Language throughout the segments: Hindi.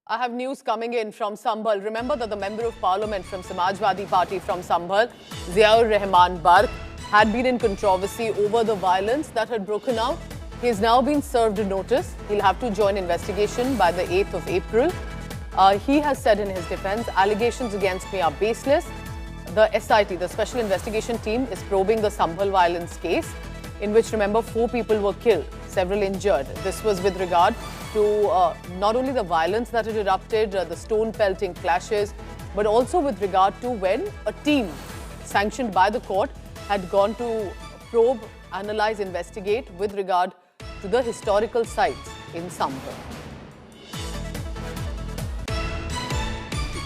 I have news coming in from Sambhal. Remember that the Member of Parliament from Samajwadi Party from Sambhal, Ziaur Rahman Barq, had been in controversy over the violence that had broken out. He has now been served a notice. He'll have to join investigation by the 8th of April. He has said in his defense, allegations against me are baseless. The SIT, the Special Investigation Team, is probing the Sambhal violence case, in which, remember, 4 people were killed, several injured. This was with regard to not only the violence that had erupted, the stone pelting clashes, but also with regard to when a team sanctioned by the court had gone to probe, analyze, investigate with regard to the historical sites in Sambhal.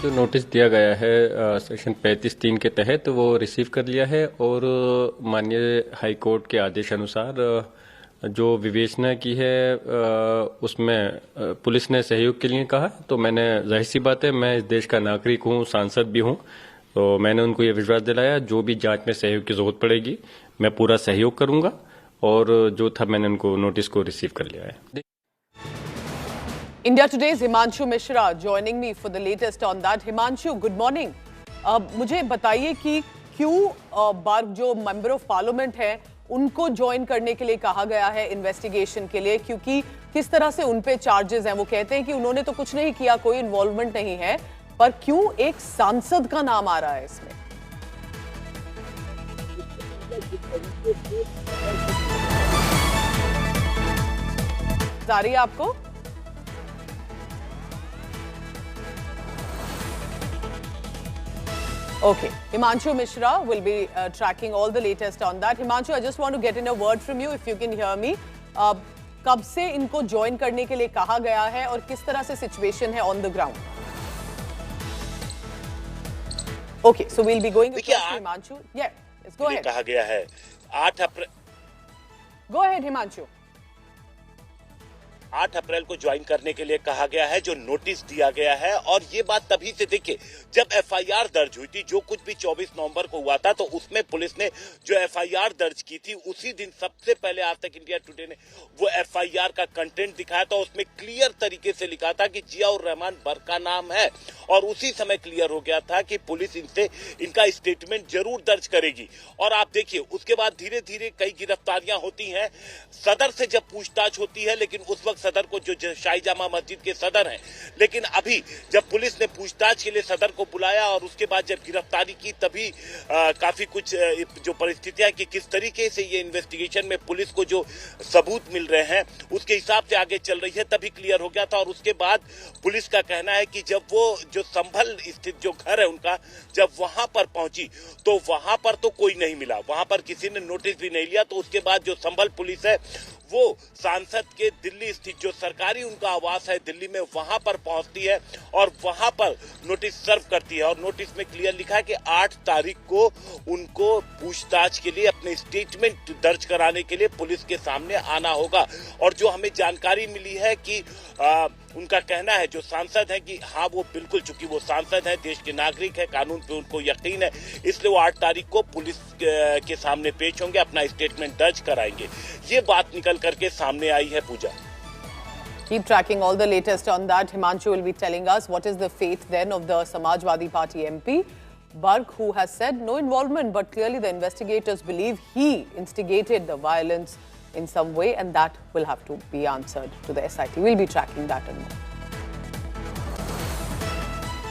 जो नोटिस दिया गया है सेक्शन 35(3) के तहत वो रिसीव कर लिया है और माननीय हाई कोर्ट के आदेश अनुसार जो विवेचना की है उसमें पुलिस ने सहयोग के लिए कहा। तो मैंने जाहिर सी बात है, मैं इस देश का नागरिक हूँ, सांसद भी हूँ, तो मैंने उनको ये विश्वास दिलाया जो भी जांच में सहयोग की जरूरत पड़ेगी मैं पूरा सहयोग करूंगा और जो था मैंने उनको नोटिस को रिसीव कर लिया है। India Today's Himanshu Mishra joining me for the latest on that. Himanshu, good morning. मुझे बताइए कि क्यों बार्क जो मेंबर ऑफ पार्लियामेंट है उनको ज्वाइन करने के लिए कहा गया है इन्वेस्टिगेशन के लिए, क्योंकि किस तरह से उन पे चार्जेस हैं। वो कहते हैं कि उन्होंने तो कुछ नहीं किया, कोई इन्वॉल्वमेंट नहीं है, पर क्यों एक सांसद का नाम आ रहा है इसमें? आ रही है आपको? Okay, Himanshu Mishra will be tracking all the latest on that. Himanshu, I just want to get in a word from you if you can hear me. कब से इनको ज्वाइन करने के लिए कहा गया है और किस तरह से सिचुएशन है on the ground? Okay, so we'll be going with Himanshu. Yeah, let's go ahead. कहा गया है 8 अप्रैल। Go ahead, Himanshu. 8 अप्रैल को ज्वाइन करने के लिए कहा गया है, जो नोटिस दिया गया है। और ये बात तभी से देखिए जब एफआईआर दर्ज हुई थी, जो कुछ भी 24 नवंबर को हुआ था, तो उसमें पुलिस ने जो एफआईआर दर्ज की थी उसी दिन सबसे पहले आज तक इंडिया टुडे ने वो एफआईआर का कंटेंट दिखाया था। उसमें क्लियर तरीके से लिखा था कि जियाउर रहमान बर्क का नाम है और उसी समय क्लियर हो गया था कि पुलिस इनसे इनका स्टेटमेंट जरूर दर्ज करेगी। और आप देखिए उसके बाद धीरे धीरे कई गिरफ्तारियां होती हैं, सदर से जब पूछताछ होती है, लेकिन उस वक्त सदर को जो शाही जामा मस्जिद के सदर हैं, लेकिन अभी जब पुलिस ने पूछताछ के लिए सदर को बुलाया और उसके बाद जब गिरफ्तारी की तभी काफी कुछ जो परिस्थितियां कि किस तरीके से ये इन्वेस्टिगेशन में पुलिस को जो सबूत मिल रहे हैं उसके हिसाब से आगे चल रही है, तभी क्लियर हो गया था। और उसके बाद पुलिस का कहना है कि जब वो जो संभल स्थित जो घर है उनका, जब वहां पर पहुंची तो वहां पर तो कोई नहीं मिला, वहां पर किसी ने नोटिस भी नहीं लिया। तो उसके बाद जो संभल पुलिस है वो सांसद के दिल्ली स्थित जो सरकारी उनका आवास है दिल्ली में, वहां पर पहुंचती है और वहां पर नोटिस सर्व करती है। और नोटिस में क्लियर लिखा है कि 8 तारीख को उनको पूछताछ के लिए अपने स्टेटमेंट दर्ज कराने के लिए पुलिस के सामने आना होगा। और जो हमें जानकारी मिली है कि उनका कहना है जो सांसद है कि हाँ वो बिल्कुल, चूंकि वो सांसद है, देश के नागरिक है, कानून पे उनको यकीन है, इसलिए वो 8 तारीख को पुलिस के सामने पेश होंगे, अपना स्टेटमेंट दर्ज कराएंगे। ये बात निकल करके सामने आई है। पूजा, keep tracking all the latest on that. Himanshu will be telling us what is the fate then of the Samajwadi Party MP Barq, who has said no involvement, but clearly the investigators believe he instigated the violence in some way, and that will have to be answered to the SIT. We'll be tracking that and more.